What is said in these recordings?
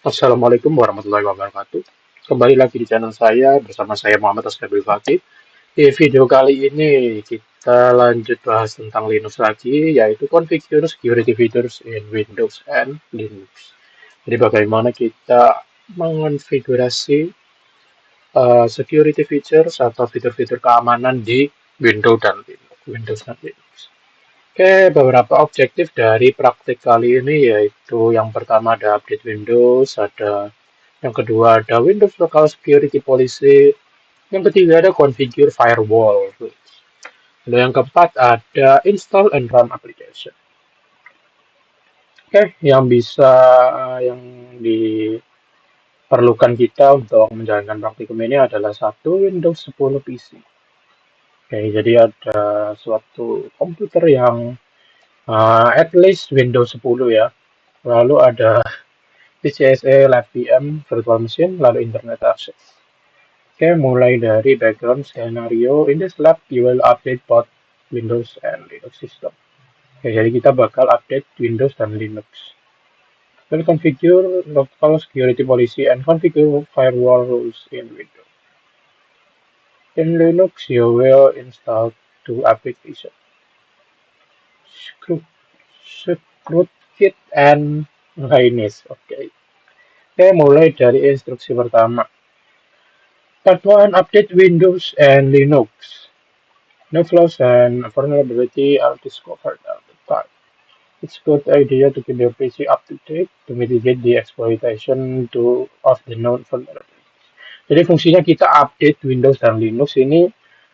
Assalamualaikum warahmatullahi wabarakatuh. Kembali lagi di channel saya bersama saya Muhammad Asnabil Fakih. Di video kali ini kita lanjut bahas tentang Linux lagi, yaitu configure security features in Windows and Linux. Jadi bagaimana kita mengonfigurasi security features atau fitur-fitur keamanan di Windows dan Linux. Windows dan Linux. Oke, beberapa objektif dari praktik kali ini yaitu yang pertama ada update Windows, ada yang kedua ada Windows Local Security Policy, yang ketiga ada configure firewall. Dan yang keempat ada install and run application. Oke, yang diperlukan kita untuk menjalankan praktikum ini adalah satu Windows 10 PC. Oke, jadi ada suatu komputer yang at least Windows 10 ya. Lalu ada PCSE Live VM Virtual Machine, lalu Internet Access. Oke, mulai dari background scenario, in this lab you will update both Windows and Linux system. Oke, jadi kita bakal update Windows dan Linux. We'll configure local security policy and configure firewall rules in Windows. In Linux, you will install two applications, ScrewKit and Linux. Oke, mulai dari instruksi pertama. Part 1, update Windows and Linux. No flaws and vulnerability are discovered at the time. It's a good idea to keep your PC up to date to mitigate the exploitation of the known vulnerabilities. Jadi fungsinya kita update Windows dan Linux ini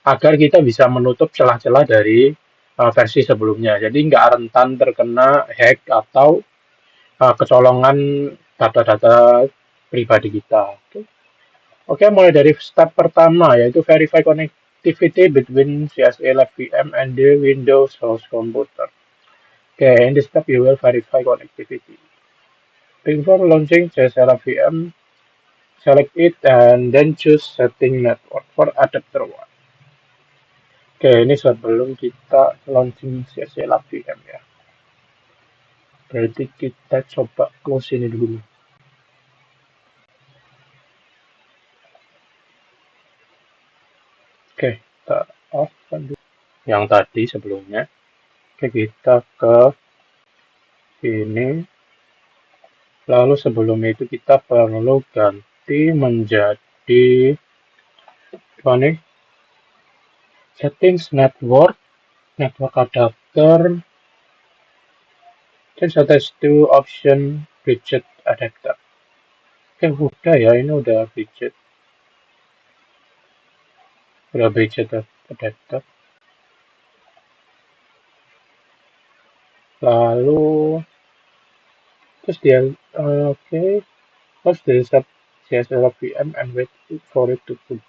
agar kita bisa menutup celah-celah dari versi sebelumnya. Jadi nggak rentan terkena hack atau kecolongan data-data pribadi kita. Oke, mulai dari step pertama yaitu verify connectivity between CSA Live VM and the Windows host computer. Okay, in this step you will verify connectivity. Before launching CSA Live VM, select it and then choose setting network for adapter 1. Oke, ini sebelum kita launching CSA Live VM ya. Berarti kita coba close ini dulu. Oke, kita off kan dulu. Yang tadi sebelumnya. Oke, kita ke ini. Lalu sebelum itu kita perlu ganti menjadi apa nih? Settings network adapter. Dan attach to option widget adapter. Udah ya, ini udah widget. Udah widget adapter. Lalu terus dia oke. Terus dia set CSL VM and wait for it to boot.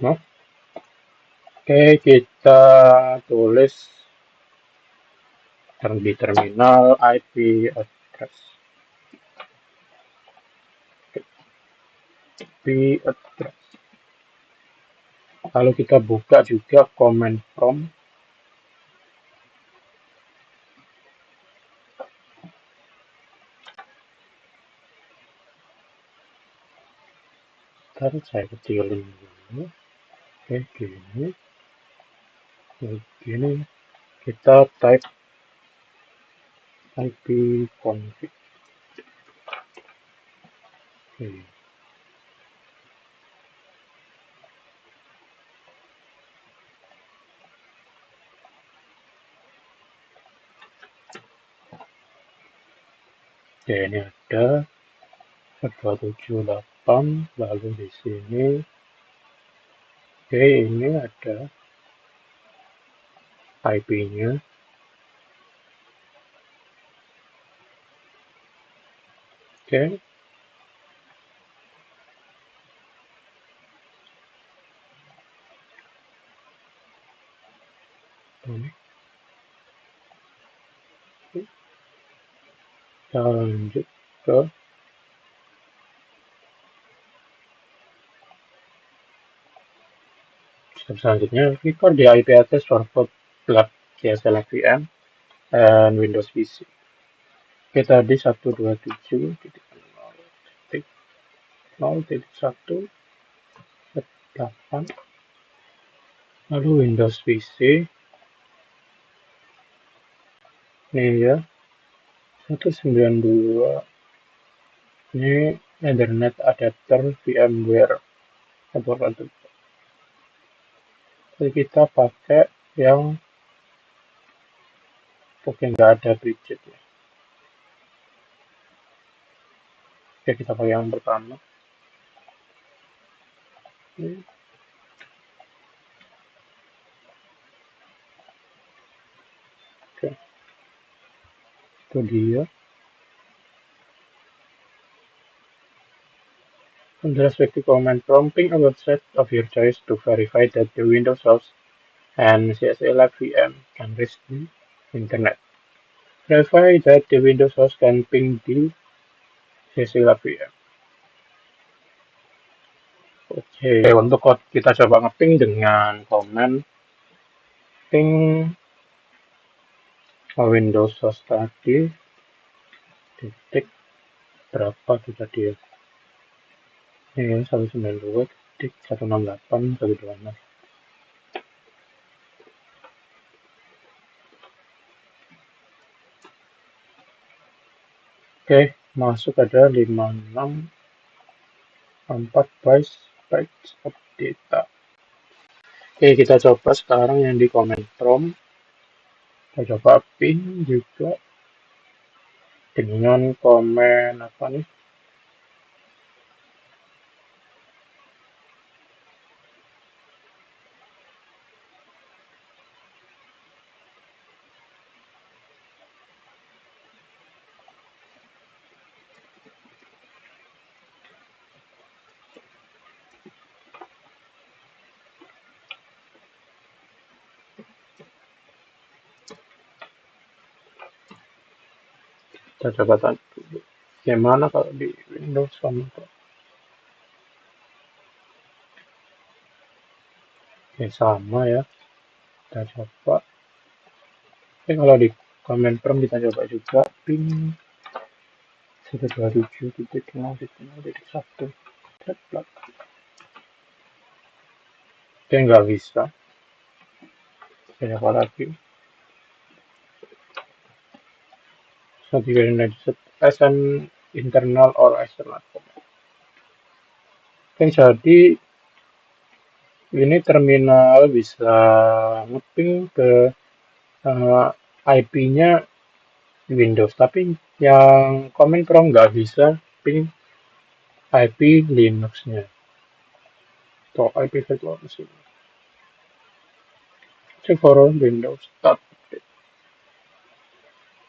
Nah, oke, kita tulis di terminal IP address. IP address. Lalu kita buka juga command prompt. Ntar saya kecilin dulu. Oke, gini. Begini. Kita type IP config. Oke. Oke, ini ada 278, lalu di sini. Oke, ini ada IP-nya. Oke. Ini. Kita lanjut ke Step selanjutnya, record the IP address for both plug CSLF VM and Windows PC. Oke, tadi 127.0.0.1.8, lalu Windows PC, ini ya, 192, ini Ethernet adapter VMware. Jadi kita pakai yang nggak ada bridget ya. Oke, kita pakai yang pertama. Oke, itu dia. And respective command prompting a website of your choice to verify that the Windows host and CSLF VM can reach the internet. Verify that the Windows host can ping the CSLF VM. Oke, untuk kita coba ngeping dengan command ping Windows host tadi titik berapa tuh tadi ya? Ini 192.168.126. Oke, masuk ada 564 bytes of data. Oke, kita coba sekarang yang di command prompt. Kita coba ping juga dengan command apa nih? Kita coba tadi. Gimana kalau di Windows sama? Oke, sama ya. Kita coba. Oke, kalau di command prompt kita coba juga ping 127.0.0.1. Oke, nggak bisa. Kita coba lagi. So, as an internal or external command. Oke, jadi ini terminal bisa ngeping ke IP-nya Windows, tapi yang command prompt nggak bisa ping IP Linux-nya atau IP virtual machine. Check for Windows Start.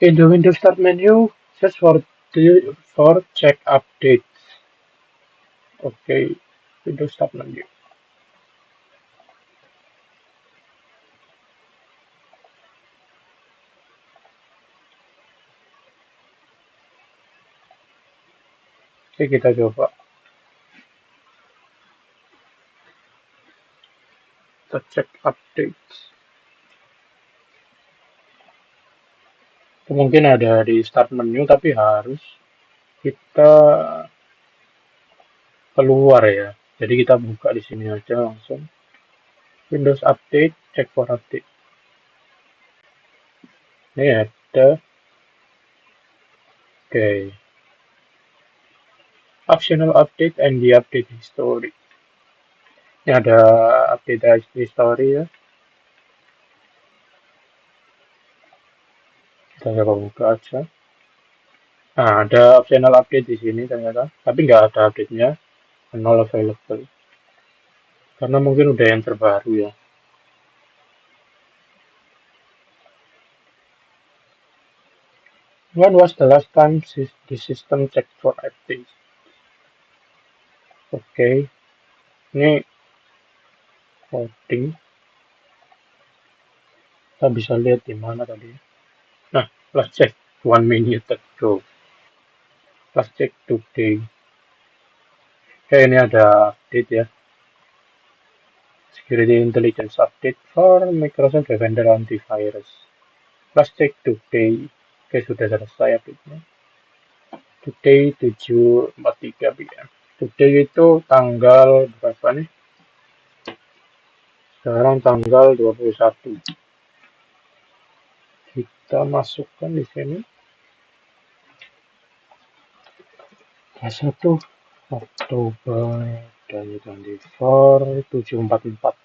In the Windows Start menu, search for check updates. Oke, Windows Start menu. Oke, kita coba. Kita cek updates. Mungkin ada di start menu, tapi harus kita keluar ya. Jadi kita buka di sini aja langsung. Windows Update, check for update. Ini ada. Oke. Optional update and the update history. Ini ada update history ya. Kita coba buka aja. Nah, ada optional update di sini ternyata, tapi nggak ada update-nya, null available. Karena mungkin udah yang terbaru ya. When was the last time the system checked for updates? Oke, ini coding. Kita bisa lihat di mana tadi. Nah, let's check 1 minute ago. Let's check today. Oke, ini ada update ya. Security Intelligence Update for Microsoft Defender Antivirus. Plus cek today. Oke, sudah selesai update-nya. Today 7.43 PM. Today itu tanggal berapa nih? Sekarang tanggal 21. Kita masukkan di sini. 1 Oktober 2024 744.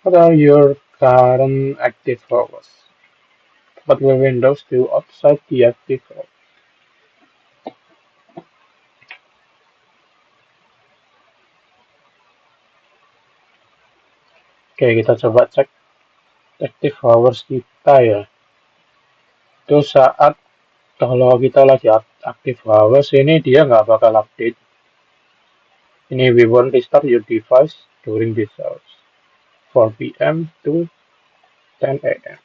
What are your current active hours? What will Windows do outside the active hours? Oke, kita coba cek active hours kita ya. Itu saat kalau kita lagi active hours ini dia nggak bakal update. Ini we won't restart your device during this hours. 4 p.m. to 10 a.m.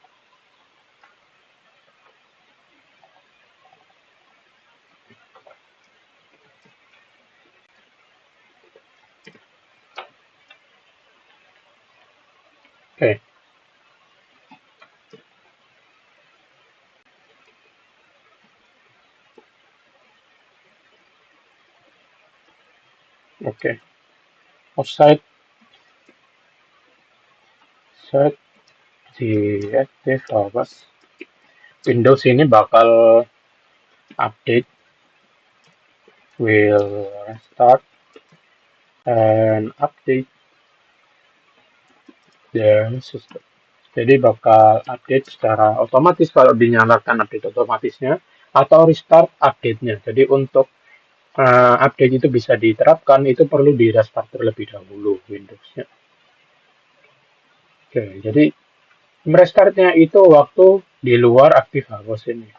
Oke, oke. Outside set the active hours. Windows ini bakal update, will restart and update the system. Jadi bakal update secara otomatis kalau dinyalakan update otomatisnya atau restart update-nya. Jadi untuk update itu bisa diterapkan itu perlu di restart terlebih dahulu Windows-nya. Oke, jadi merestartnya itu waktu di luar active hours ini.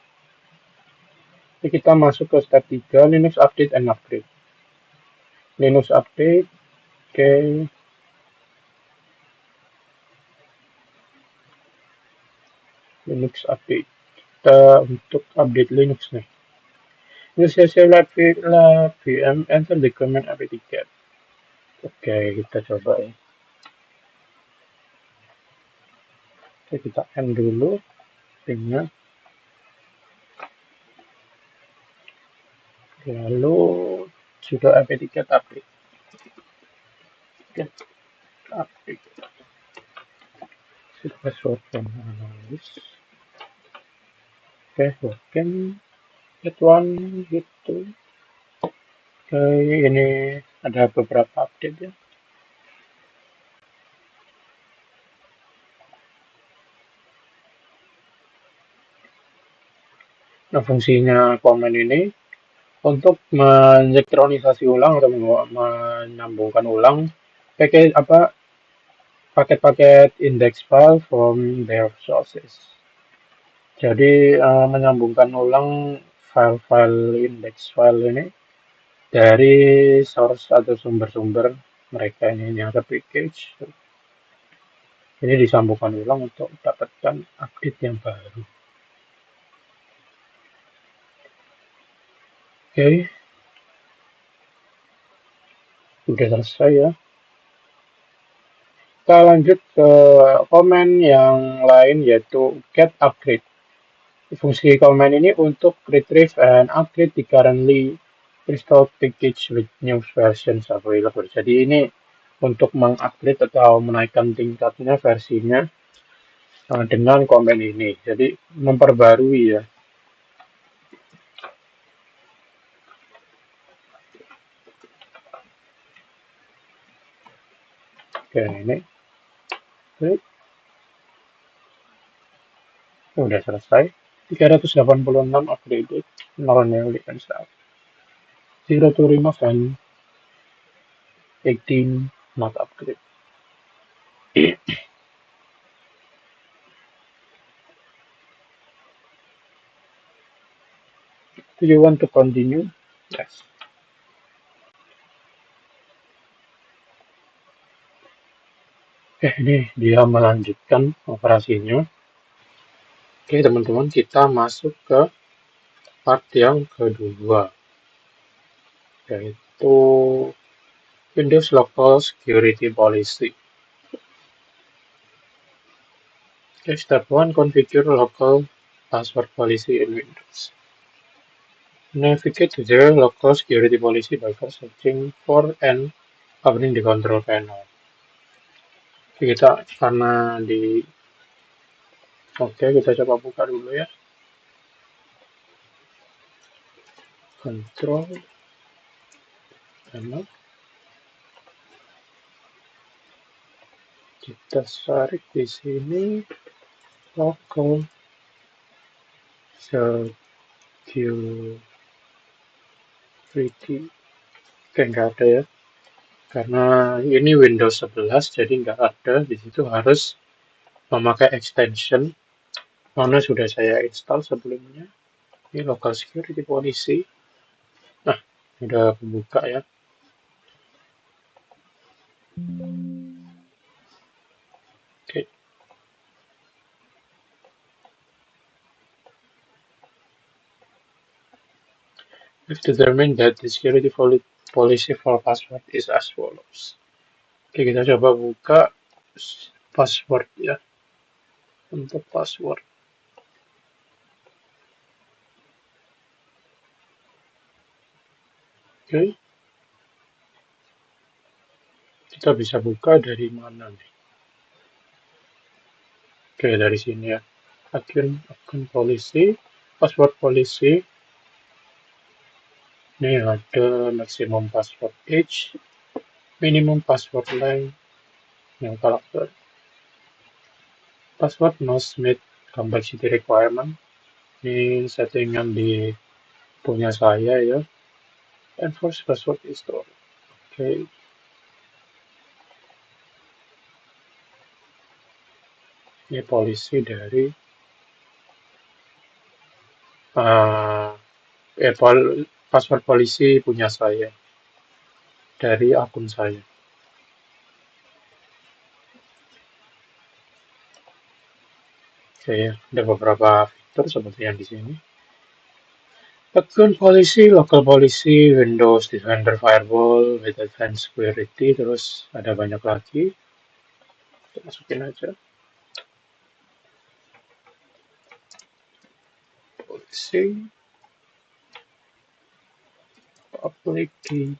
Jadi kita masuk ke step 3 Linux update and upgrade. Linux update, oke. Linux update. Kita untuk update Linux nih. Use live VM enter the command apt-get. Oke, kita coba ya. Oke, kita end dulu tingnya. Lalu sudah apt-get update. Get update. Password dan analis. Oke, working. That one gitu. Oke, ini ada beberapa update ya. Nah, fungsinya komen ini untuk mensinkronisasi ulang atau menyambungkan ulang paket-paket index file from their sources. Jadi menyambungkan ulang file-file index file ini dari source atau sumber-sumber mereka ini yang terpackage. Ini disambungkan ulang untuk dapatkan update yang baru. Oke, sudah selesai ya. Kita lanjut ke komen yang lain yaitu get upgrade. Fungsi komen ini untuk retrieve and upgrade the currently installed package with new versions available. Jadi ini untuk mengupgrade atau menaikkan tingkatnya versinya dengan komen ini. Jadi memperbarui ya. Oke, ini udah selesai. 386 updated, 0 newly installed. 0 to remove and 18 not upgrade. Do you want to continue? Yes. Oke, ini dia melanjutkan operasinya. Oke, teman-teman, kita masuk ke part yang kedua, yaitu Windows Local Security Policy. Okay, step 1, configure local password policy in Windows. Navigate to the local security policy by first searching for and opening the control panel. Kita karena di Oke, kita coba buka dulu ya. Control panel. Kita tarik di sini local security. Oke, nggak ada ya. Karena ini Windows 11, jadi nggak ada. Di situ harus memakai extension. Mana sudah saya install sebelumnya. Ini local security policy. Nah, udah buka ya. Oke. We've determined that the security policy for password is as follows. Oke, kita coba buka password ya. Untuk password. Oke. Kita bisa buka dari mana nih? Oke, dari sini ya. Akun policy, password policy. Ini ada maximum password age, minimum password length, yang karakter. Password must meet complexity requirement. Ini settingan di punya saya ya. Enforce password history. Oke. Ini polisi dari password polisi punya saya dari akun saya. Oke, ada beberapa fitur seperti yang di sini. Akun policy, local policy, Windows Defender Firewall with advanced security, terus ada banyak lagi. Kita masukin aja. Policy, public key,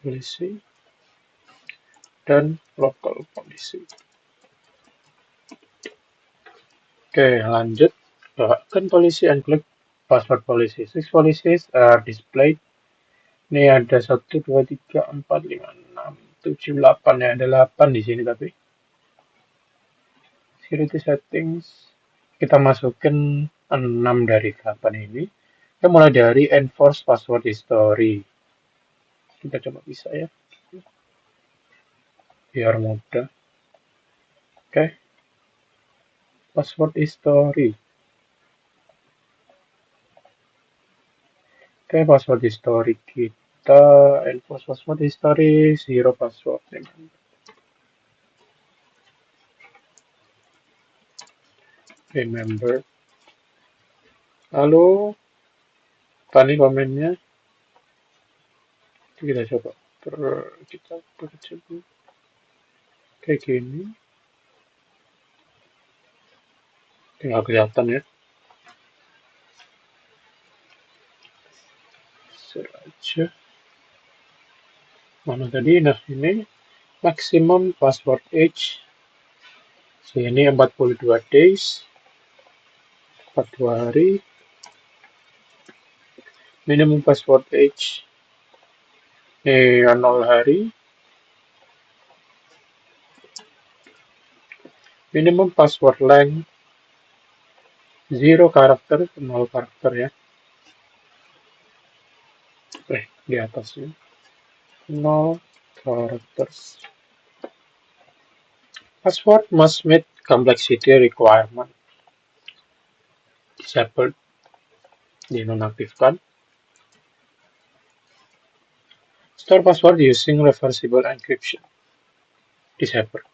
policy, dan local policy. Oke, lanjut. Akun policy and click password policy. 6 policies are displayed. Ini ada 1, 2, 3, 4, 5, 6, 7, 8 ya. Ada 8 di sini tapi. Security settings. Kita masukin 6 dari 8 ini. Kita mulai dari enforce password history. Kita coba bisa ya. Biar mudah. Oke. Password history. Oke, password history kita. Enforce password history. 0 password. Remember. Lalu, apa nih komennya? Kita coba. Kita coba. Kayak gini. Tinggal kelihatan ya. Share aja. Mana tadi? Nah, ini maximum password age. Sini 42 days. 42 hari. Minimum password age. Ini 0 hari. Minimum password length 0 karakter, 0 karakter ya. Di atasnya 0 characters. Password must meet complexity requirement. Disabled, dinonaktifkan. Store password using reversible encryption. Disabled.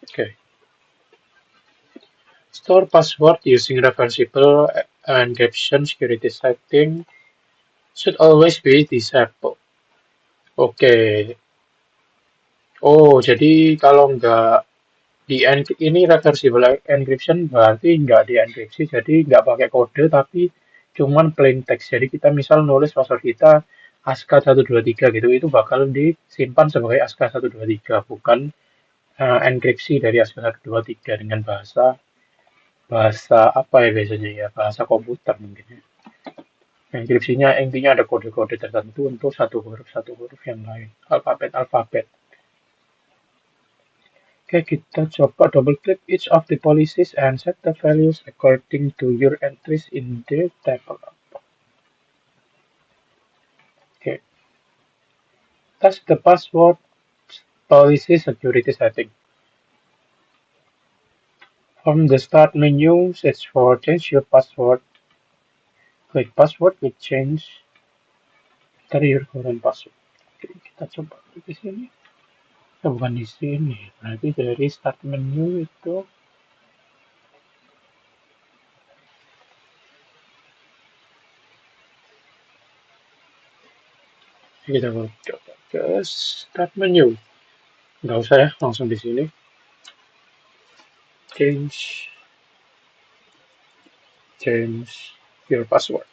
Oke. Store password using reversible encryption security setting should always be disabled. Oke. Oh, jadi kalau nggak ini reversible encryption berarti nggak dienkripsi, jadi nggak pakai kode tapi cuman plain text. Jadi kita misal nulis password kita ASCII123 gitu, itu bakal disimpan sebagai ASCII123, bukan enkripsi dari ASCII123 dengan bahasa bahasa apa ya biasanya ya, bahasa komputer mungkin ya. Enkripsinya intinya ada kode-kode tertentu untuk satu huruf yang lain, alfabet. Oke, kita coba double click each of the policies and set the values according to your entries in the table. Okay, that's the password policy security setting. From the start menu, search for change your password. Click password with change. Enter your current password. Oke, kita coba di sini. Bukan di sini, berarti dari start menu itu kita coba ke start menu. Nggak usah ya, langsung di sini. Change your password.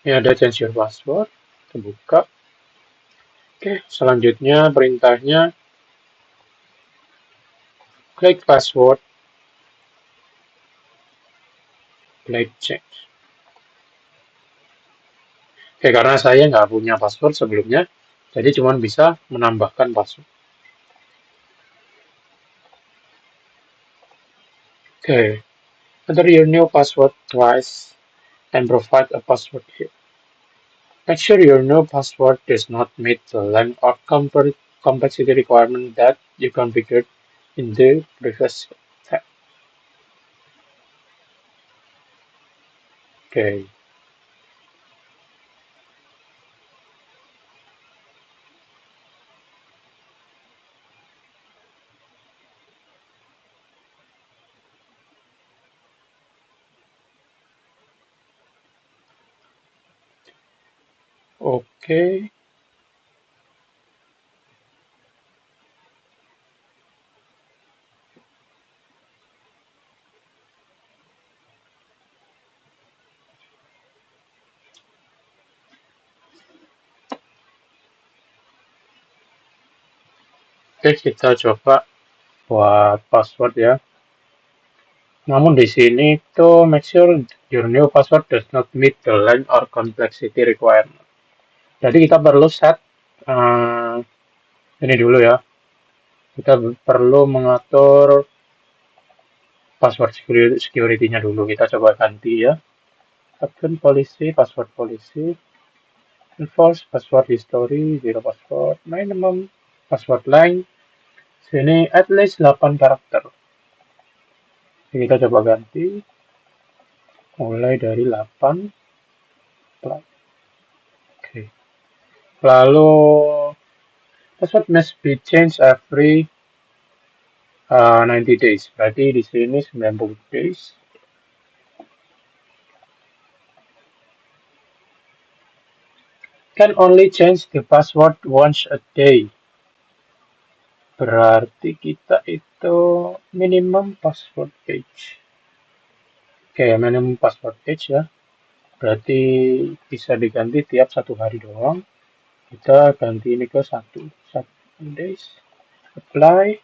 Ini ada change your password. Kita buka. Oke, selanjutnya perintahnya klik password, klik change. Oke, karena saya nggak punya password sebelumnya, jadi cuma bisa menambahkan password. Oke, enter your new password twice and provide a password here. Make sure your new password does not meet the length or complexity requirement that you configured in the previous tab. Oke. Oke. Oke, kita coba buat password ya. Namun di sini tuh make sure your new password does not meet the length or complexity requirement. Jadi kita perlu set ini dulu ya. Kita perlu mengatur password security-nya dulu. Kita coba ganti ya. Admin policy, password policy, enforce password history, zero password, minimum password length. Sini at least 8 karakter. Jadi kita coba ganti mulai dari 8. Oke. Lalu password must be changed every 90 days. Berarti di sini 90 days. Can only change the password once a day. Berarti kita itu minimum password age. Oke, minimum password age ya. Berarti bisa diganti tiap 1 hari doang. Kita ganti ini ke 1 days. Apply.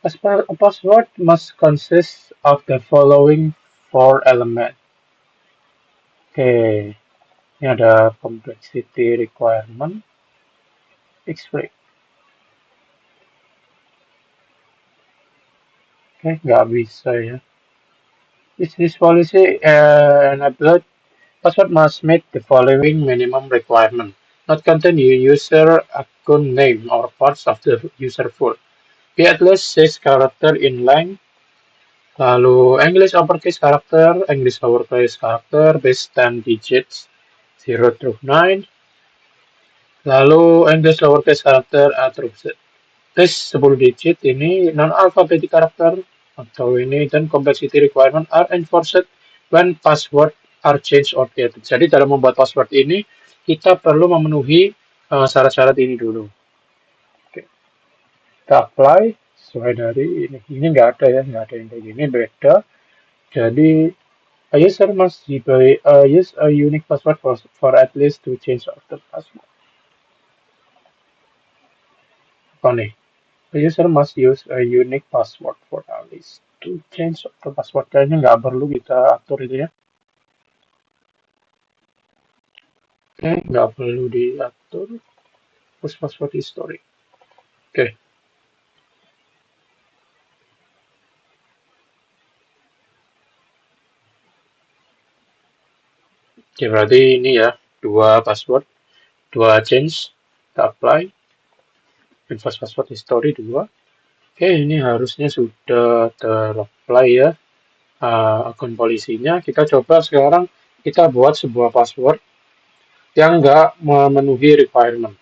A password must consist of the following 4 elements. Oke, ini ada complexity requirement. X-ray. Oke, nggak bisa ya. Is this policy enabled? Password must meet the following minimum requirement. Not contain your user account name or parts of the user full. Be at least 6 character in length. Lalu English uppercase character, English lowercase character, base 10 digits, 0 through 9. Lalu English lowercase character A through Z. Base 10 digit ini non-alphabetic character, atau ini dan complexity requirement are enforced when password are changed or created. Jadi dalam membuat password ini kita perlu memenuhi syarat-syarat ini dulu. Oke. Kita apply sesuai dari ini. Ini nggak ada ya, nggak ada yang kayak gini, beda. Jadi a user must use a unique password for at least two change of the password. Apa nih? A user must use a unique password for at least two change of the password. Kayaknya nggak perlu kita atur itu ya. Oke, nggak perlu diatur. Push password history. Oke, oke berarti ini ya dua password, dua change, kita apply. Invest password history dua. Oke, ini harusnya sudah ter-apply ya akun polisinya. Kita coba sekarang kita buat sebuah password yang nggak memenuhi requirement.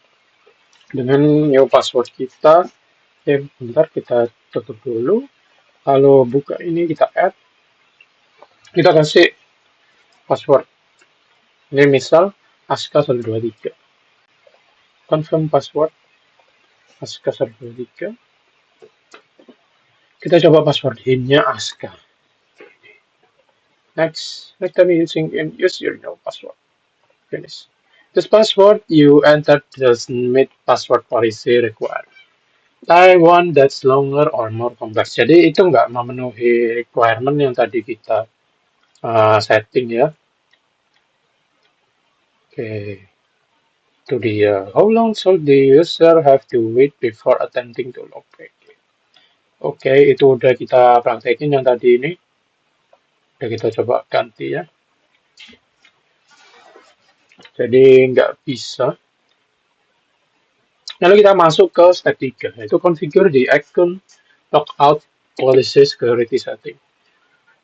Dengan new password kita, bentar kita tutup dulu. Kalau buka ini kita add, kita kasih password. Ini misal aska123. Confirm password aska123. Kita coba password hintnya aska. Next time using use your new password. Finish. This password you entered doesn't meet password policy required. Try one that's longer or more complex. Jadi itu nggak memenuhi requirement yang tadi kita setting ya. Oke, itu dia. How long should the user have to wait before attempting to log back? Oke, itu udah kita praktekin yang tadi ini. Udah kita coba ganti ya. Jadi nggak bisa. Lalu kita masuk ke step 3, yaitu configure the account logout policy security setting.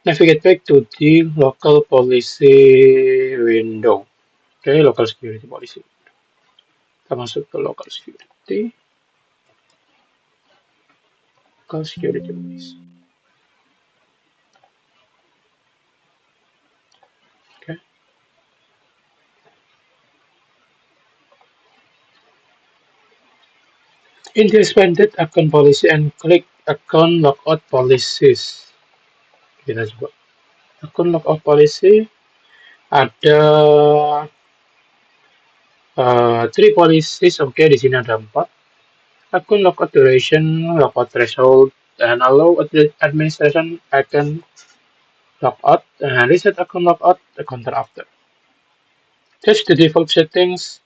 Navigate back to the local policy window. Oke, local security policy. Kita masuk ke local security. Local security policy. Oke. In the expanded account policy and click account logout policies. Kita coba. Account logout policy ada three policies. Oke, di sini ada 4. Akun logout duration, logout threshold, and allow administration account logout, and reset account logout a counter after. Change the default settings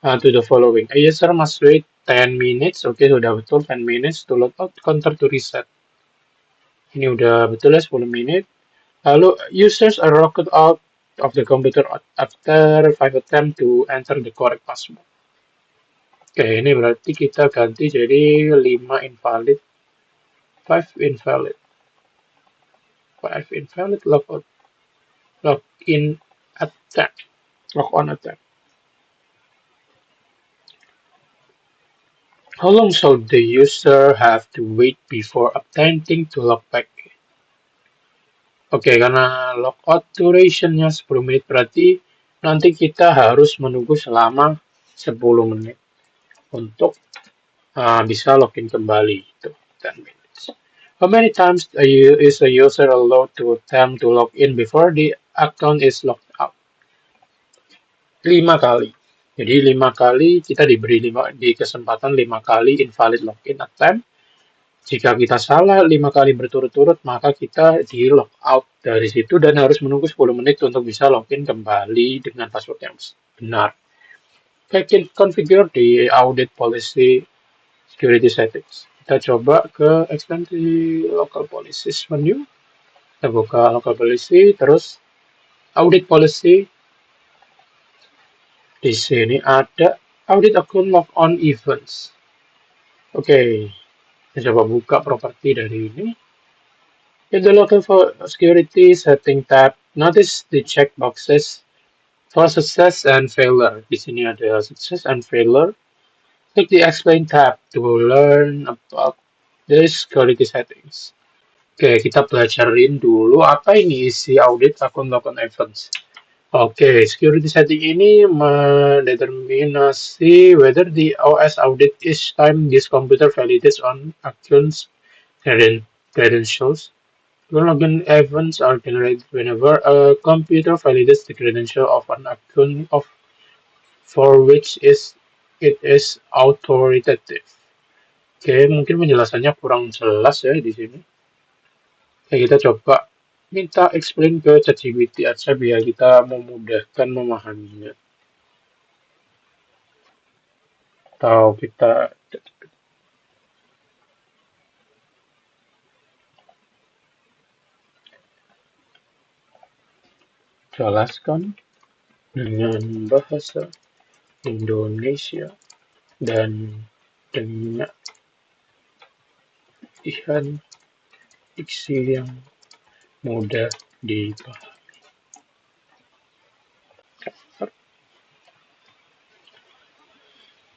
to the following. A user must wait 10 minutes. Oke, sudah betul 10 minutes to logout, counter to reset. Ini udah betul ya 10 menit. Lalu users are logged out of the computer after 5 attempt to enter the correct password. Oke, ini berarti kita ganti jadi 5 invalid, 5 invalid, 5 invalid logout, login attempt, log on attempt. How long should the user have to wait before attempting to log back? Oke, karena logout duration-nya 10 menit berarti nanti kita harus menunggu selama 10 menit untuk bisa login kembali. Itu 10 minutes. How many times is a user allowed to attempt to log in before the account is logged out? 5 kali. Jadi 5 kali kita diberi di kesempatan 5 kali invalid login attempt. Jika kita salah 5 kali berturut-turut, maka kita di log out dari situ dan harus menunggu 10 menit untuk bisa login kembali dengan password yang benar. Configure di audit policy security settings. Kita coba ke expand di local policies menu. Kita buka local policy, terus audit policy. Di sini ada audit account log on events. Oke, kita coba buka properti dari ini. In the local security setting tab, notice the checkboxes for success and failure. Di sini ada success and failure. Click the explain tab to learn about the security settings. Oke, kita pelajarin dulu apa ini isi audit akun token events. Oke, security setting ini mendeterminasi whether the OS audit each time this computer validates on accounts credentials. Login events are generated whenever a computer validates the credential of an account of for which it is authoritative. Oke, mungkin penjelasannya kurang jelas ya di sini. Oke, kita coba minta explain ke ChatGPT aja biar kita memudahkan memahaminya. Atau kita jelaskan dengan bahasa Indonesia dan dengan diksi yang mudah dipahami.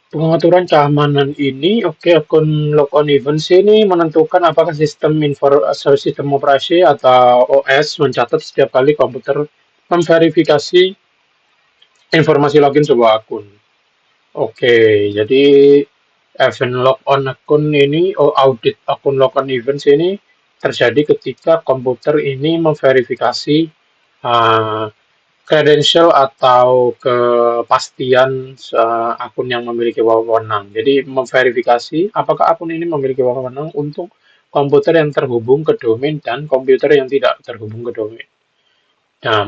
Pengaturan keamanan ini, oke, akun logon events ini menentukan apakah sistem operasi atau OS mencatat setiap kali komputer memverifikasi informasi login sebuah akun. Oke, jadi event logon akun ini, audit akun logon events ini terjadi ketika komputer ini memverifikasi uh, credential atau kepastian akun yang memiliki wewenang. Jadi memverifikasi apakah akun ini memiliki wewenang untuk komputer yang terhubung ke domain dan komputer yang tidak terhubung ke domain. Nah,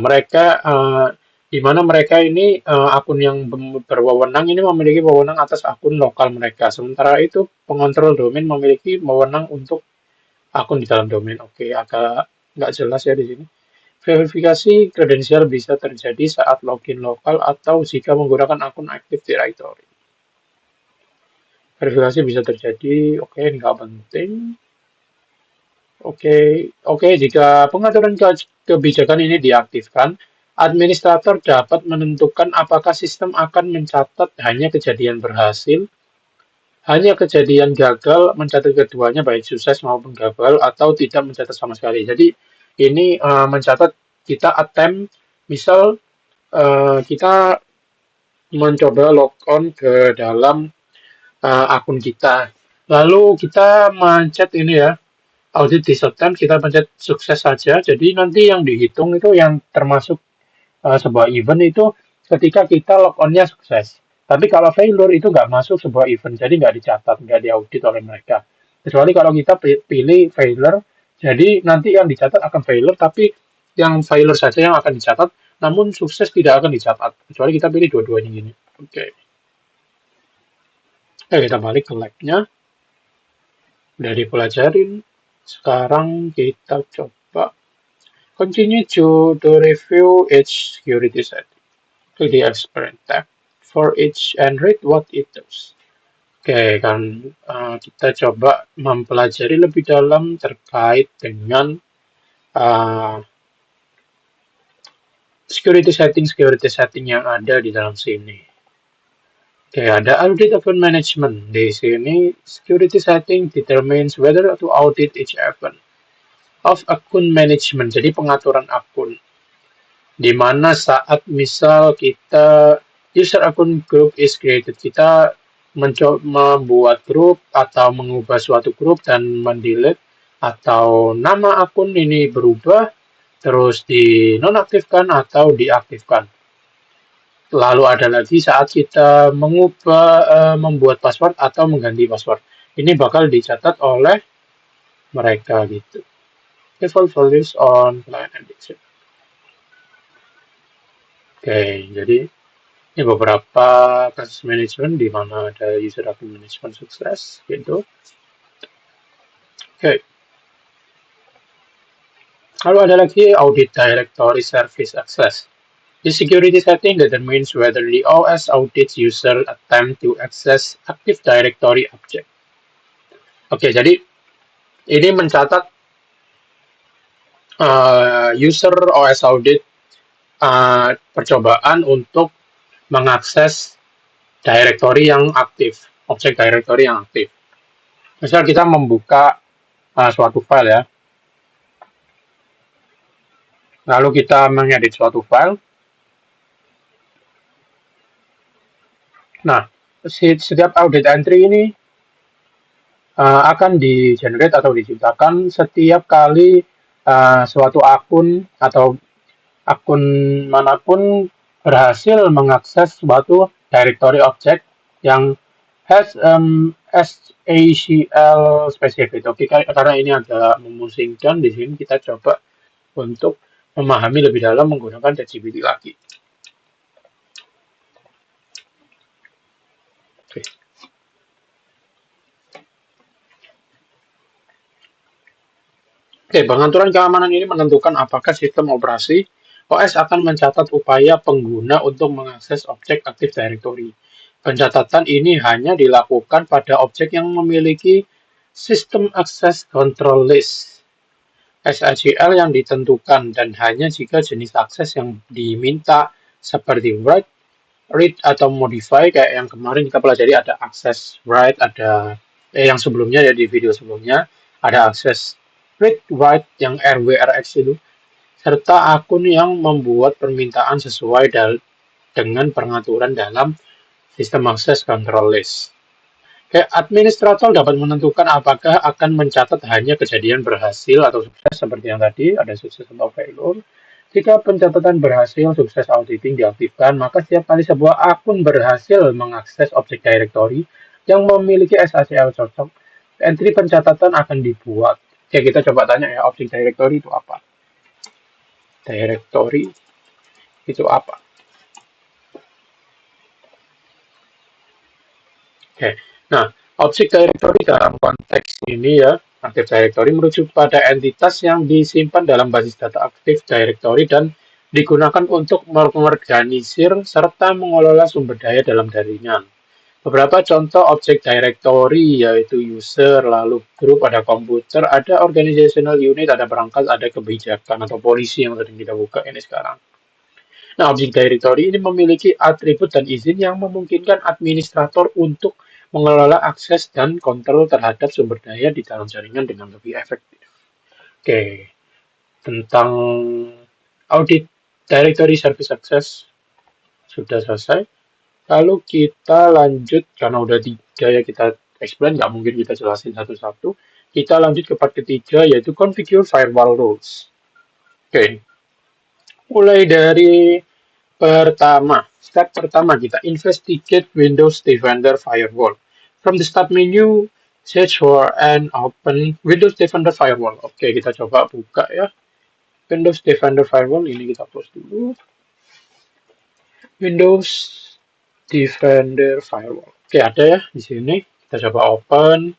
di mana mereka ini akun yang berwewenang ini memiliki wewenang atas akun lokal mereka. Sementara itu pengontrol domain memiliki wewenang untuk akun di dalam domain. Oke, agak nggak jelas ya di sini. Verifikasi kredensial bisa terjadi saat login lokal atau jika menggunakan akun Active Directory. Verifikasi bisa terjadi, oke, ini nggak penting. Oke, jika pengaturan kebijakan ini diaktifkan, administrator dapat menentukan apakah sistem akan mencatat hanya kejadian berhasil, hanya kejadian gagal, mencatat keduanya baik sukses maupun gagal, atau tidak mencatat sama sekali. Jadi ini mencatat kita attempt, misal kita mencoba logon ke dalam akun kita. Lalu kita mencet ini ya, audit this attempt, kita pencet sukses saja. Jadi nanti yang dihitung itu yang termasuk sebuah event itu ketika kita logonnya sukses. Tapi kalau failure itu nggak masuk sebuah event, jadi nggak dicatat, nggak diaudit oleh mereka. Kecuali kalau kita pilih failure, jadi nanti yang dicatat akan failure, tapi yang failure saja yang akan dicatat, namun sukses tidak akan dicatat. Kecuali kita pilih dua-duanya gini. Oke. Kita balik ke lab-nya. Udah dipelajarin. Sekarang kita coba continue to review each security setting. Klik di Experience tab for each and read what it does. Oke, kan kita coba mempelajari lebih dalam terkait dengan security setting yang ada di dalam sini. Oke, ada audit account management. Di sini, security setting determines whether to audit each event of account management. Jadi pengaturan akun. Di mana saat misal kita user account group is created, kita membuat grup atau mengubah suatu grup dan mendelete, atau nama akun ini berubah terus dinonaktifkan atau diaktifkan. Lalu ada lagi saat kita membuat password atau mengganti password. Ini bakal dicatat oleh mereka gitu. Default values on client addiction. Oke, jadi ini beberapa kasus manajemen di mana ada user account management sukses gitu. Oke. Lalu ada lagi audit directory service access. The security setting determines whether the OS audits user attempt to access Active Directory object. Oke, jadi ini mencatat user OS audit percobaan untuk mengakses directory yang aktif, objek directory yang aktif. Misal kita membuka suatu file ya, Lalu kita mengedit suatu file. Nah, setiap audit entry ini akan di-generate atau diciptakan setiap kali suatu akun atau akun manapun berhasil mengakses suatu directory object yang has SACL specific. Oke, karena ini agak memusingkan, di sini kita coba untuk memahami lebih dalam menggunakan ChatGPT lagi. Oke. Oke, pengaturan keamanan ini menentukan apakah sistem operasi OS akan mencatat upaya pengguna untuk mengakses objek Active Directory. Pencatatan ini hanya dilakukan pada objek yang memiliki System Access Control List (SACL) yang ditentukan dan hanya jika jenis akses yang diminta seperti write, read, atau modify kayak yang kemarin kita pelajari ada akses write, ada yang sebelumnya ya di video sebelumnya ada akses read write yang RWRX itu, serta akun yang membuat permintaan sesuai dengan pengaturan dalam sistem akses control list. Administrator dapat menentukan apakah akan mencatat hanya kejadian berhasil atau sukses seperti yang tadi, ada sukses atau failure. Jika pencatatan berhasil, sukses auditing diaktifkan, maka setiap kali sebuah akun berhasil mengakses objek directory yang memiliki SACL cocok, entry pencatatan akan dibuat. Oke, kita coba tanya ya, objek directory itu apa? Directory itu apa? Oke, nah, objek directory dalam konteks ini ya, Active Directory merujuk pada entitas yang disimpan dalam basis data Active Directory dan digunakan untuk mengorganisir serta mengelola sumber daya dalam jaringan. Beberapa contoh objek directory yaitu user, lalu grup, ada komputer, ada organizational unit, ada perangkat, ada kebijakan atau polisi yang sedang kita buka ini sekarang. Nah, objek directory ini memiliki atribut dan izin yang memungkinkan administrator untuk mengelola akses dan kontrol terhadap sumber daya di dalam jaringan dengan lebih efektif. Oke, tentang audit directory service access sudah selesai. Lalu kita lanjut, karena udah 3 ya kita explain, nggak mungkin kita jelasin satu-satu. Kita lanjut ke part ketiga, yaitu configure firewall rules. Oke, mulai dari step pertama kita investigate Windows Defender Firewall. From the start menu, search for and open Windows Defender Firewall. Oke, kita coba buka ya. Windows Defender Firewall ini kita close dulu. Windows Defender Firewall. Oke, ada ya di sini. Kita coba open.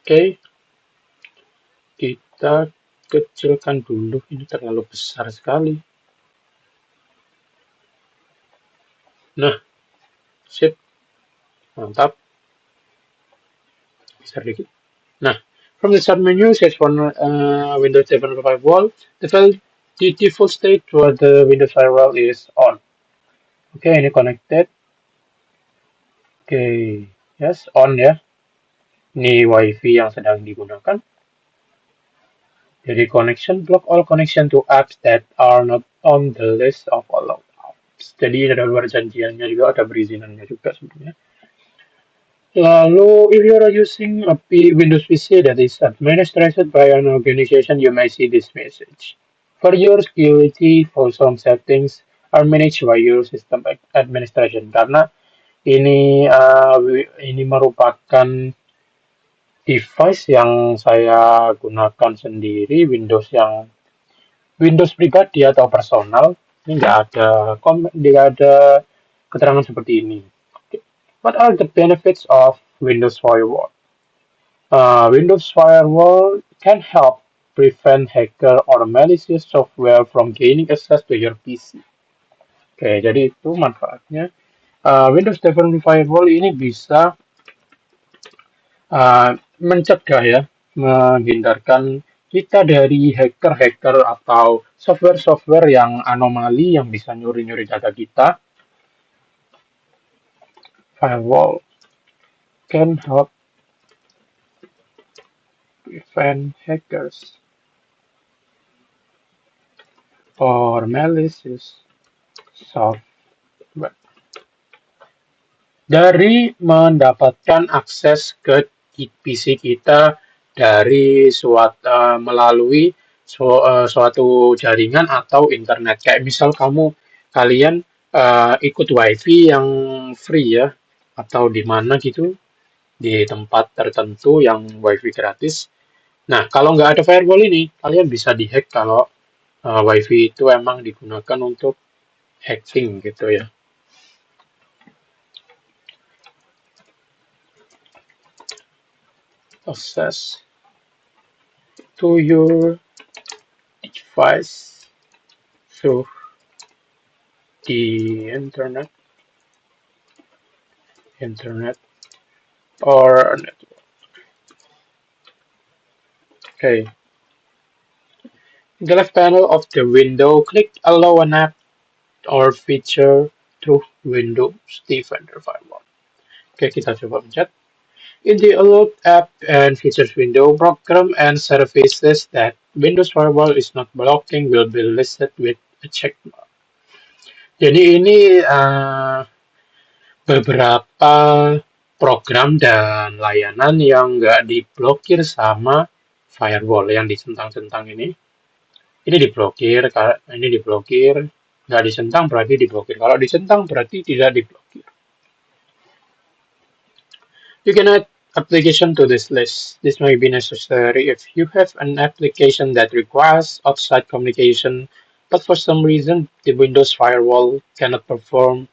Oke, kita kecilkan dulu. Ini terlalu besar sekali. Nah, sip. Mantap. Besar dikit. Nah, from the start menu, search for Windows 7 Firewall. The default state for the Windows Firewall is on. Oke, ini connected. Oke, yes, on ya. Ini WiFi yang sedang digunakan. Jadi connection, block all connection to apps that are not on the list of allowed apps. Jadi ada perjanjiannya juga, ada perizinannya juga sebenarnya. Lalu, if you are using a Windows PC that is administered by an organization, you may see this message. For your security, for some settings are managed by your system administration. Karena ini merupakan device yang saya gunakan sendiri, Windows pribadi atau personal. Ini nggak ada keterangan seperti ini. What are the benefits of Windows Firewall? Windows Firewall can help prevent hacker or malicious software from gaining access to your PC. Oke, jadi itu manfaatnya. Windows Defender Firewall ini bisa mencegah ya, menghindarkan kita dari hacker-hacker atau software-software yang anomali yang bisa nyuri-nyuri data kita. Firewall can help prevent hackers. for malicious software. Dari mendapatkan akses ke PC kita dari melalui suatu jaringan atau internet. Kayak misal kalian ikut WiFi yang free ya, atau di mana gitu, di tempat tertentu yang WiFi gratis. Nah, kalau nggak ada firewall ini, kalian bisa dihack kalau WiFi itu emang digunakan untuk hacking gitu ya. Access to your device through the internet or network. Okay. In the left panel of the window, click Allow an app or feature through Windows Defender Firewall. Oke, kita coba pencet. In the Allow app and features window, program and services that Windows Firewall is not blocking will be listed with a check mark. Jadi ini beberapa program dan layanan yang nggak diblokir sama firewall yang dicentang-centang ini. Ini diblokir, ini diblokir, nggak dicentang berarti diblokir. Kalau dicentang berarti tidak diblokir. You can add application to this list. This may be necessary if you have an application that requires outside communication, but for some reason the Windows firewall cannot perform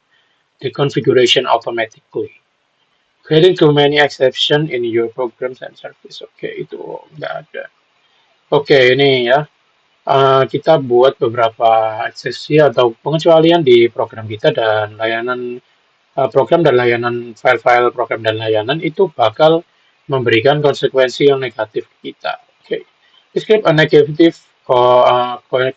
the configuration automatically. Creating too many exception in your programs and service. Oke, itu nggak ada. Oke, ini ya. Kita buat beberapa eksepsi atau pengecualian di program kita dan program dan layanan file-file program dan layanan itu bakal memberikan konsekuensi yang negatif ke kita. Oke. Describe a negative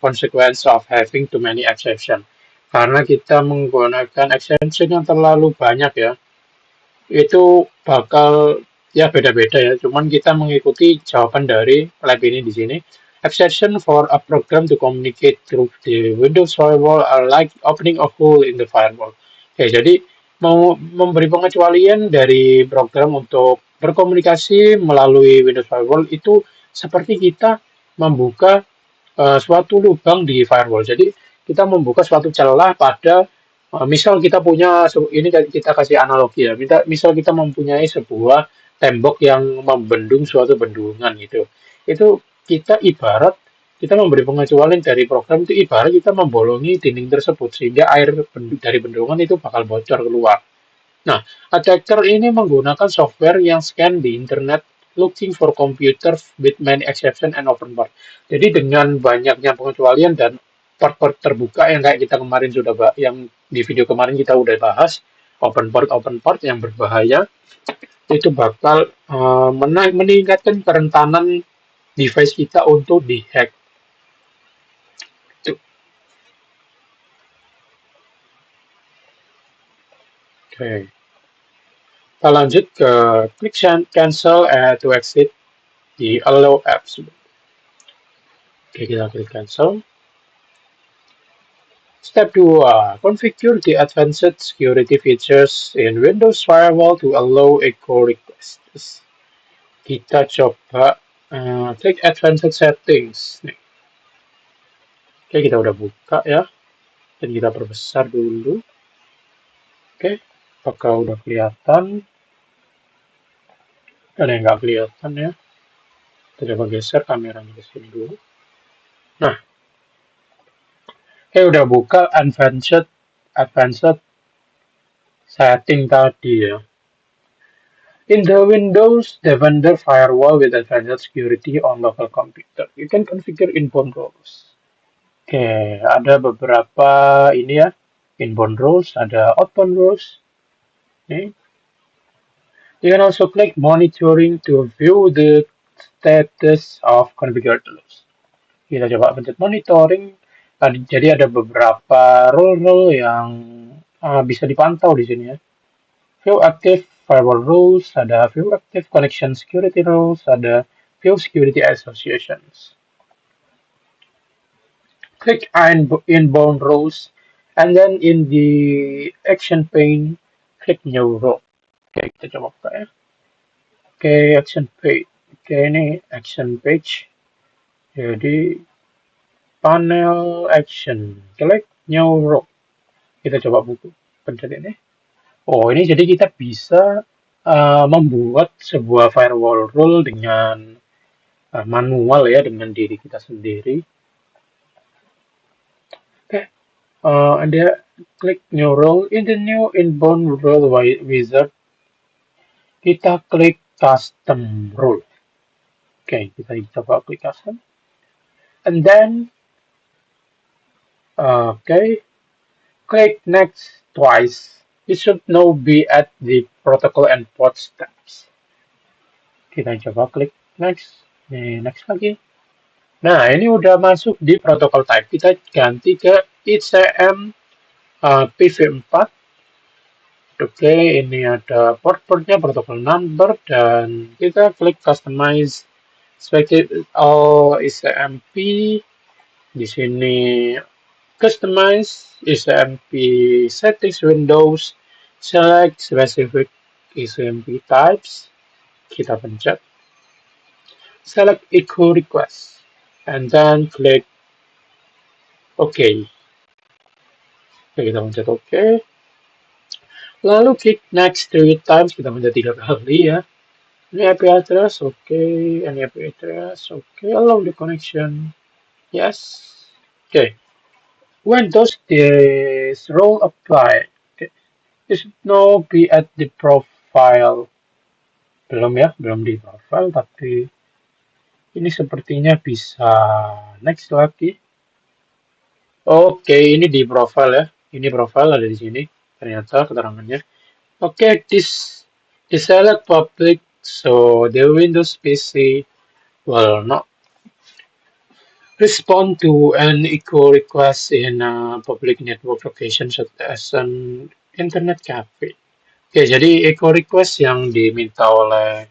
consequence of having too many exception. Karena kita menggunakan exception yang terlalu banyak ya, itu bakal ya beda-beda ya. Cuman kita mengikuti jawaban dari lab ini di sini. Exception for a program to communicate through the Windows firewall are like opening a hole in the firewall. Oke, jadi mau memberi pengecualian dari program untuk berkomunikasi melalui Windows firewall itu seperti kita membuka suatu lubang di firewall. Jadi kita membuka suatu celah pada misal kita punya ini kita kasih analogi ya. Misal kita mempunyai sebuah tembok yang membendung suatu bendungan gitu. Itu kita memberi pengecualian dari program itu ibarat kita membolongi dinding tersebut sehingga air dari bendungan itu bakal bocor keluar. Nah, attacker ini menggunakan software yang scan di internet looking for computer with many exception and open port. Jadi dengan banyaknya pengecualian dan port-port terbuka yang kayak kita kemarin yang di video kemarin kita udah bahas, open port yang berbahaya itu bakal meningkatkan kerentanan device kita untuk dihack. Oke. Okay. Kita lanjut ke klik cancel to exit di allow apps. Oke, kita klik cancel. Step 2. Configure the advanced security features in Windows Firewall to allow echo requests. Kita coba klik advanced settings. Nih. Oke, kita udah buka ya. Dan kita perbesar dulu. Oke, apakah udah kelihatan? Ada yang nggak kelihatan ya. Kita coba geser kameranya ke sini dulu. Nah, udah buka advanced setting tadi ya. In the Windows Defender firewall with advanced security on local computer, you can configure inbound rules. Oke, ada beberapa ini ya, inbound rules, ada outbound rules. Okay. You can also click monitoring to view the status of configured rules. Kita coba pencet monitoring. Jadi ada beberapa rule yang bisa dipantau di sini ya. View active firewall rules, ada view active connection security rules, ada view security associations. Click inbound rows, and then in the action pane, click new row. Oke, kita coba buka ya. Oke, action page. Oke, ini action page. Jadi panel action, klik new row. Kita coba buku pencet ini. Oh, ini jadi kita bisa membuat sebuah firewall rule dengan manual ya, dengan diri kita sendiri. Oke, ada klik new role in the new inbound role wizard. Kita klik custom rule. Oke, kita coba klik custom. And then, okay, click next twice. It should now be at the protocol and port steps. Kita coba klik next. Nih, next lagi. Nah, ini udah masuk di protokol type. Kita ganti ke ICM PV4. Oke, ini ada port-portnya, protokol number, dan kita klik customize selected all ICMP. Di sini customize ICMP settings windows, select specific ICMP types. Kita pencet. Select echo request. And then click OK. Oke, kita pencet OK. Lalu klik next 3 times, kita pencet 3 kali ya. Ini IP address, oke. Ini IP address, oke. Allow the connection, yes. Oke. When does this role apply? It should now be at the profile. Belum ya, belum di profile, tapi ini sepertinya bisa next lagi. Oke, ini di profile ya. Ini profile ada di sini. Ternyata keterangannya. Oke, this select public, so the Windows PC will not respond to an echo request in a public network location such as an internet cafe. Oke, jadi echo request yang diminta oleh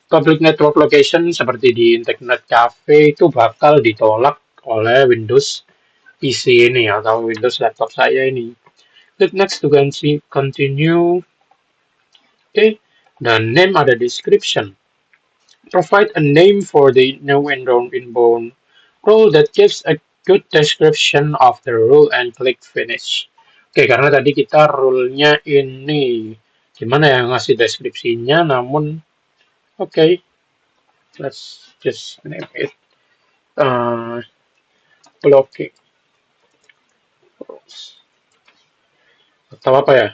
public network location seperti di internet cafe itu bakal ditolak oleh Windows PC ini atau Windows laptop saya ini. Click next to continue. Oke, dan name ada description. Provide a name for the new inbound rule that gives a good description of the rule and click finish. Oke, karena tadi kita rule-nya ini gimana ya ngasih deskripsinya, namun oke, let's just name it blocking rules. Atau apa ya?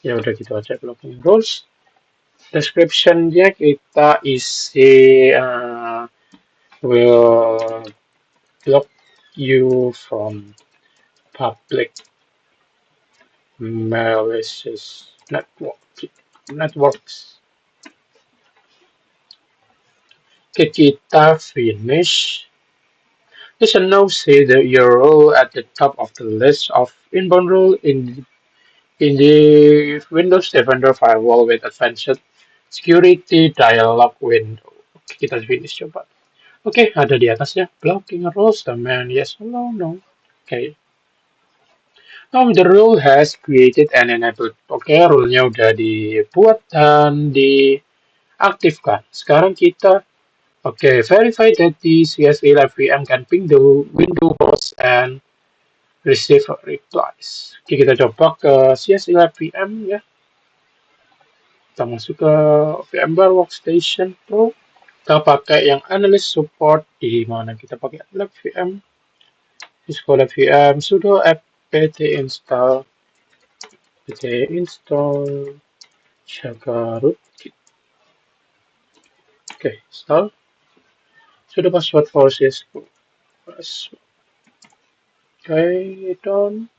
Ya udah gitu aja, blocking rules. Description-nya kita isi will block you from public malicious networks. Oke, kita finish. You should now see your role at the top of the list of inbound rule in the Windows Defender Firewall with Advanced Security dialog window. Oke, kita finish coba. Oke, ada di atasnya. Blocking rules, command yes, hello, no. Oke. Now the rule has created and enabled. Oke, rule-nya udah dibuat dan diaktifkan. Sekarang kita verify that the CSA Live VM can ping the window host and receive replies. Oke, kita coba ke CSA Live VM ya. Kita masuk ke VMware Workstation Pro. Kita pakai yang analyst support, di mana kita pakai Live VM. Cisco Live VM sudo apt install jaga rootkit. Oke, install. Sudah password for Cisco. Okay, done.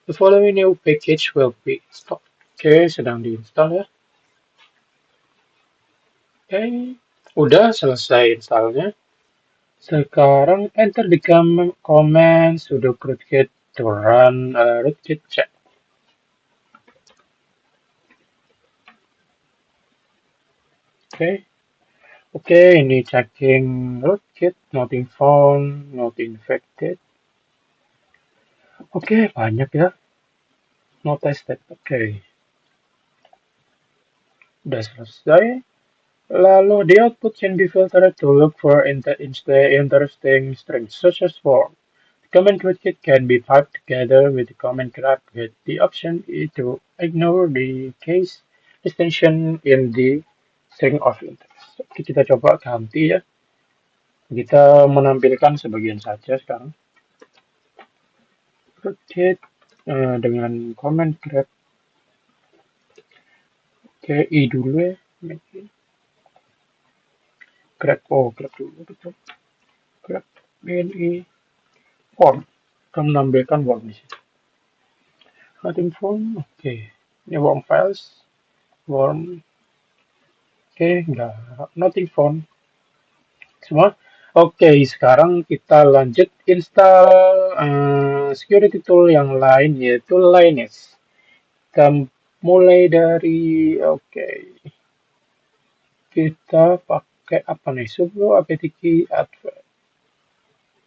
The following new package will be installed. Oke, sedang diinstal ya. Oke, udah selesai installnya. Sekarang enter the command sudo rootkit to run rootkit check. Oke, ini checking rootkit, nothing found, not infected. Oke, banyak ya. No tested. Oke, udah selesai. Lalu, the output can be filtered to look for interesting strings, such as form. The comment widget can be piped together with the comment graph with the option to ignore the case distinction in the string of interest. Oke, kita coba ganti ya. Kita menampilkan sebagian saja sekarang. Widget dengan comment graph. Oke, I dulu ya. Grab, oh grab dulu betul. Grab BNI form. Kita menampilkan form di sini. Adding form, oke. Ini form files, form, oke, enggak, nothing form. Semua. Oke, sekarang kita lanjut install security tool yang lain yaitu Linux. Kita mulai dari, oke, kita pakai apa nih? Sudo apt advanced.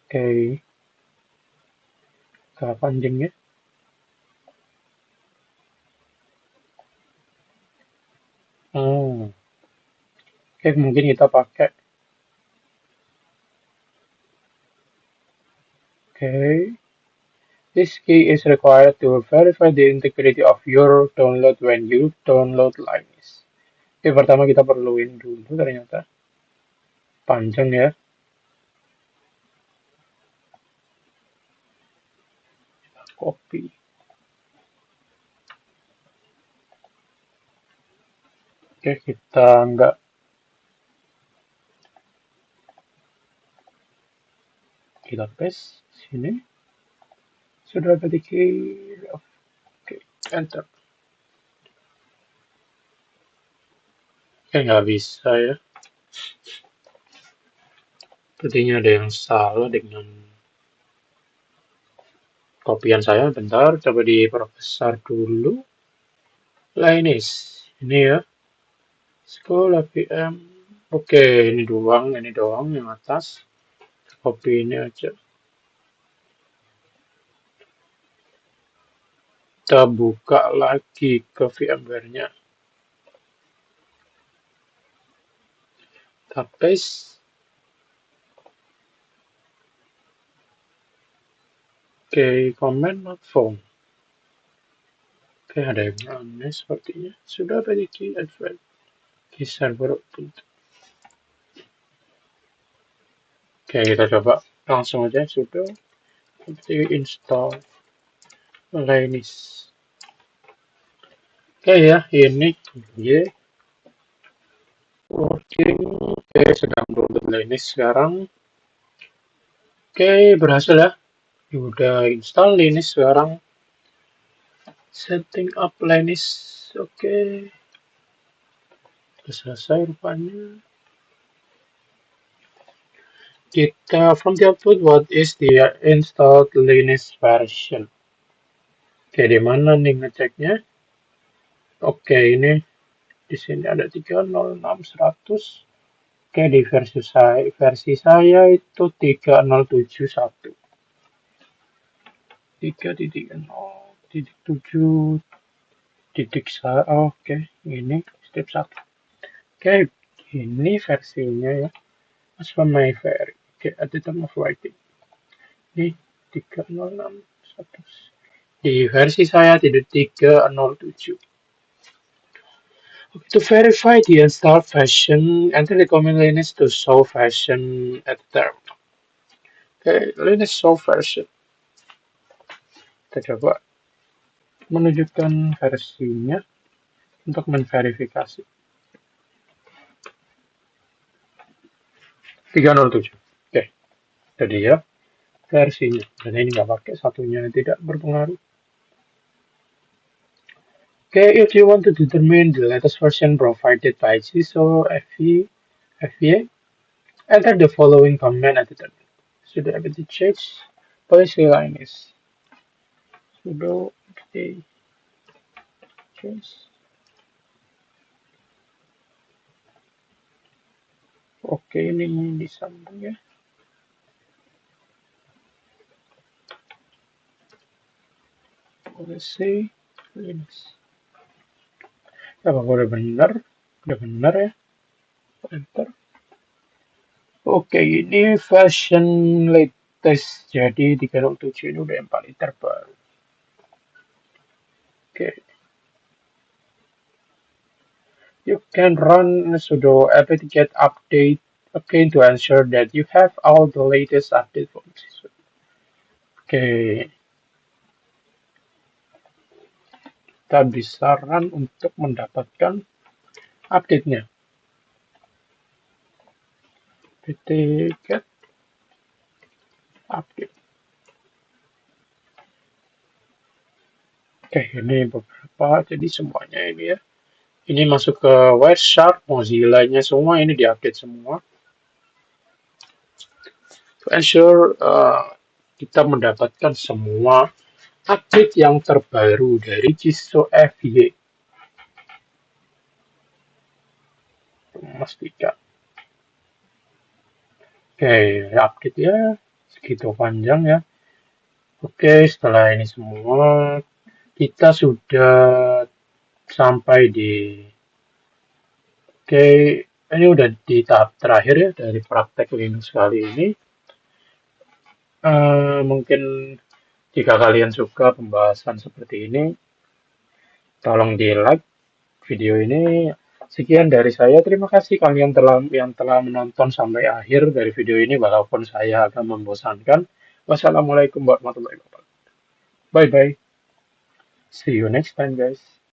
Oke, agak panjang ya. Hmm. Oke, mungkin kita pakai. Oke. This key is required to verify the integrity of your download when you download Linux. Oke, pertama kita perluin dulu ternyata. Panjang ya. Copy. Oke, kita nggak. Kita paste sini. Sudah ada di key. Oke, enter. Oke, nggak bisa ya. Sepertinya ada yang salah dengan kopian saya. Bentar, coba diperbesar dulu. Linux. Ini ya. Sekolah PM. Oke, ini doang yang atas. Copy ini aja. Kita buka lagi ke VMware-nya. Kita paste. Oke, command not found. Oke, ada yang aneh sepertinya. Sudah ada di key advance. Key server Ubuntu. Oke, kita coba langsung aja. Sudah install Linux. Oke ya, ini Y working. Oke, sedang download Linux sekarang. Oke, berhasil ya. Udah install Linux sekarang. Setting up Linux. Oke. Sudah selesai rupanya. Kita from the output, what is the installed Linux version? Oke, di mana nih ngeceknya? Oke, ini di sini ada 306.100. Oke, di versi saya itu 3071. 3.0.7. Oke, ini step 1. Oke, ini versinya ya. As for my very. Oke, at the time of writing. Ini 306.100. Di versi saya tidak 307. To verify the installed version, enter the command Linux to show version at terminal. Oke, Linux show version. Kita coba menunjukkan versinya untuk menverifikasi. 307. Oke, jadi ya versinya. Dan ini nggak pakai satunya tidak berpengaruh. Okay, if you want to determine the latest version provided by CISO FVA, enter the following command at the terminal. Sudo apt change policy Linux. Sudo apt change. Oke, ini disambung ya. Policy Linux. Apa udah benar ya, enter. Oke, ini version latest, jadi 3.07 ini udah yang paling terbaru. Oke, you can run sudo apt-get update again to ensure that you have all the latest update functions. Oke, kita bisa run untuk mendapatkan update-nya. apt-get update. Oke, ini beberapa, jadi semuanya ini ya. Ini masuk ke Wireshark, Mozilla-nya semua ini diupdate semua. To ensure kita mendapatkan semua update yang terbaru dari Ciso FY. Memastikan. Oke, update ya segitu panjang ya. Oke, setelah ini semua kita sudah sampai di Oke, ini udah di tahap terakhir ya dari praktek Linux kali ini. Mungkin jika kalian suka pembahasan seperti ini, tolong di like video ini. Sekian dari saya. Terima kasih kalian yang telah menonton sampai akhir dari video ini, walaupun saya agak membosankan. Wassalamualaikum warahmatullahi wabarakatuh. Bye bye. See you next time, guys.